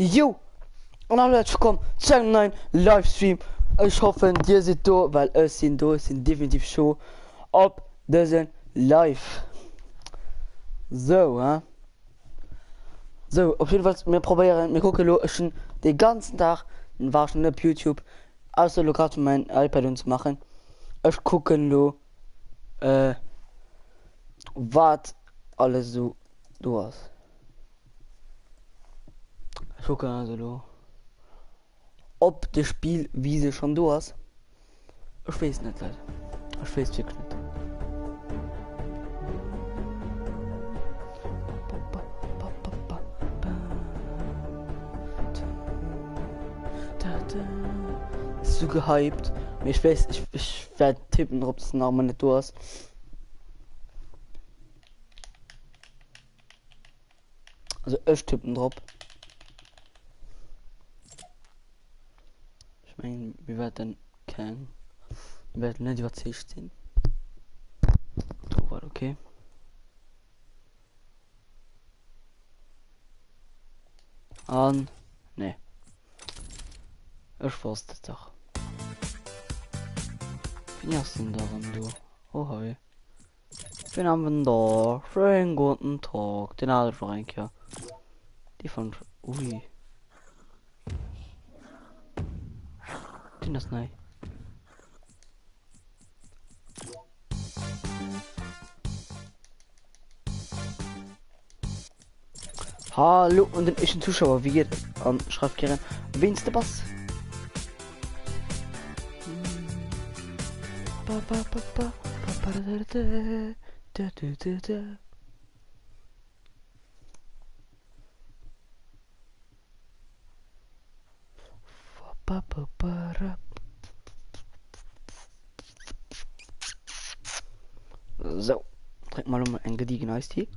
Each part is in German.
Jo! Und hallo, herzlich willkommen zu einem neuen Livestream. Ich hoffe, ihr seid da, weil es sind definitiv schon ab diesen Live. So, So, auf jeden Fall, wir gucken schon den ganzen Tag, war schon auf YouTube, außer lokal zu meinem iPad und zu machen. Ich gucke was alles so du hast. Ich gucke also ob das Spiel wie sie schon du hast. Ich weiß nicht, Leute. Ich weiß wirklich nicht. So gehypt. Ich weiß, ich werde tippen, ob es noch mal nicht du hast. Also ich tippen drauf. Ich meine, wir werden kennen. Wir werden nicht über 16. So war okay. Ne. Ich wusste es doch. Wie hast du denn daran, du? Oh, hi. Wen haben wir denn da? Schönen guten Tag. Den hat ich rein, ja. Die von... Ui. Den das nein. Hallo und den echten Zuschauer, wie geht? Schreibt gerne. Wen's der Bass? So, trink mal um ein gediegen Eistee.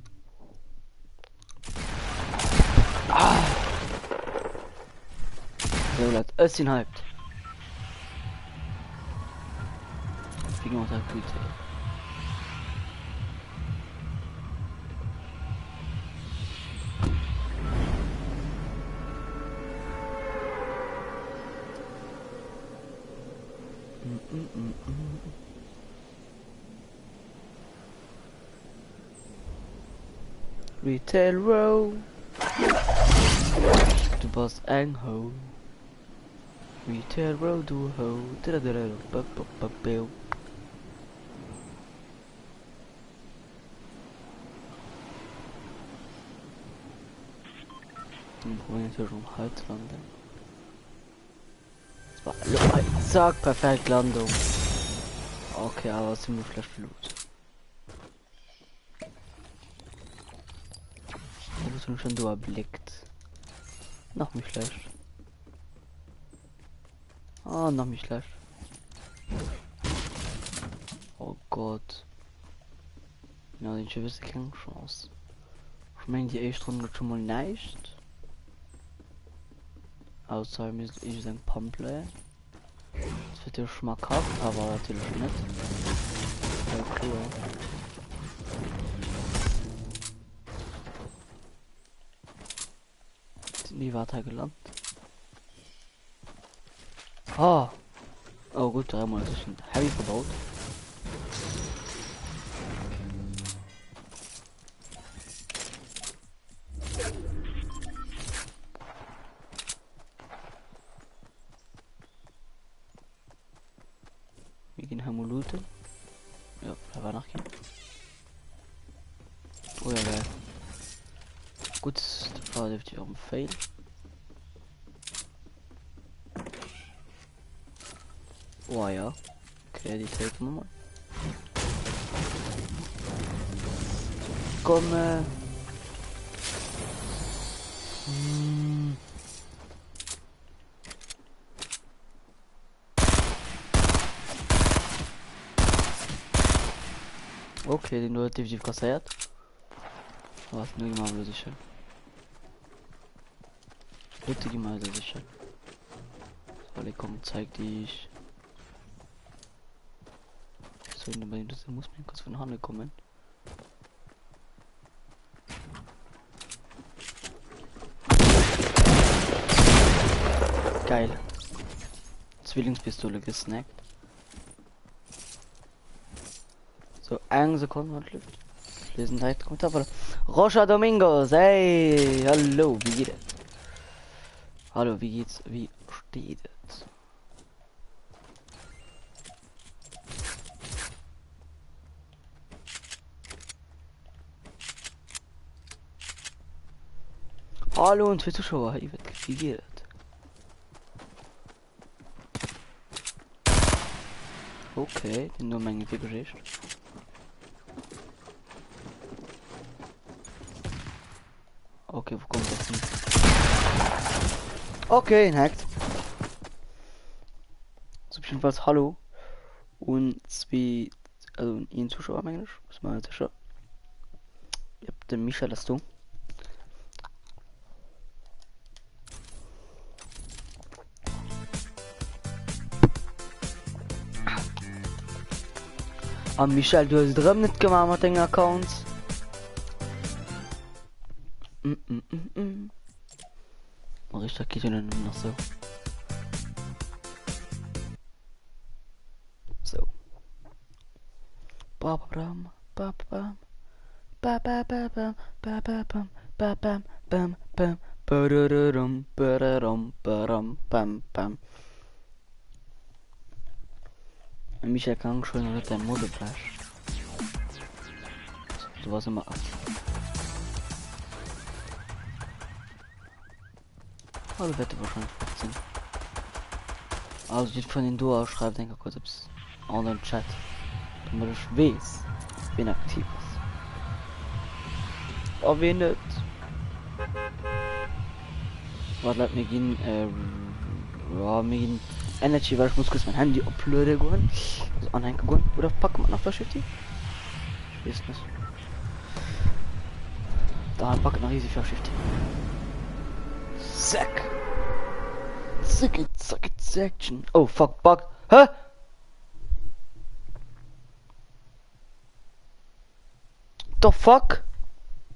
So, Leute, es sind hyped. Wie gemacht hat Tweet. Retail Row. Du bist ein Ho. Retail Row, du Ho. Wir probieren jetzt schon halt landen. Zack, perfekt Landung. Okay, aber ziemlich schlecht Blut. Ich bin schon durchblickt. Noch nicht schlecht. Ah, noch nicht schlecht. Oh Gott. Ja, den Schiff ist keine Chance. Ich meine, die erste Runde schon mal nicht. Außer mir ist ein Pumple. Das wird ja schmackhaft, aber natürlich nicht. Okay. Sind die Warte gelandet? Ah! Oh gut, dreimal ist ein Heavy verbaut. Wir gehen Hamulute. Ja, da war nachgehen. Oh ja, geil. Gut, da war dürfte ich auch ein Fail. Oh ja. Okay, die Tape mal. Komm, Okay, den nur definitiv kassiert. Was nur mal sicher. Bitte die mal sicher. So, komm, zeig dich. So, das muss mir kurz von Hand kommen. Geil. Zwillingspistole gesnackt. So, 1 Sekunde und Luft. Lesen direkt Kommentar von Rocha Domingos. Hey, hallo, wie geht es? Hallo, wie geht's? Wie steht es? Hallo und für Zuschauer, wie geht es? Okay, die nur Menge Gesicht. Okay, wo kommt das hin? Okay, ein Hackt. So jedenfalls hallo. Und zwei, also ein Zuschauer eigentlich, muss man halt schauen. Ihr habt den Michael, das du. Michael, du hast drin nicht gemacht mit den Accounts. Richtig, geht ja noch so. So. Babam, babam, babam, babam, babam, bam, bam, bararum, bararum, baram, bam, bam. Michael kann schon mit dem Modeflash. So was immer ab. Hallo, Wette wahrscheinlich 15. Also, die von den Duo schreibt, denke kurz, ob's auch im Chat. Damit ich weiß, wen aktiv ist. Oh, wen nicht? Was bleibt mir gehen, ja, mir gehen Energy, weil ich muss kurz mein Handy uploaden gehen. Also anhängen gehen. Oder packen wir noch verschiedene? Ich weiß nicht. Da packen noch riesig verschiedene. Zack. Zacki, zacki, Action. Oh, fuck, bug. Hä? The fuck?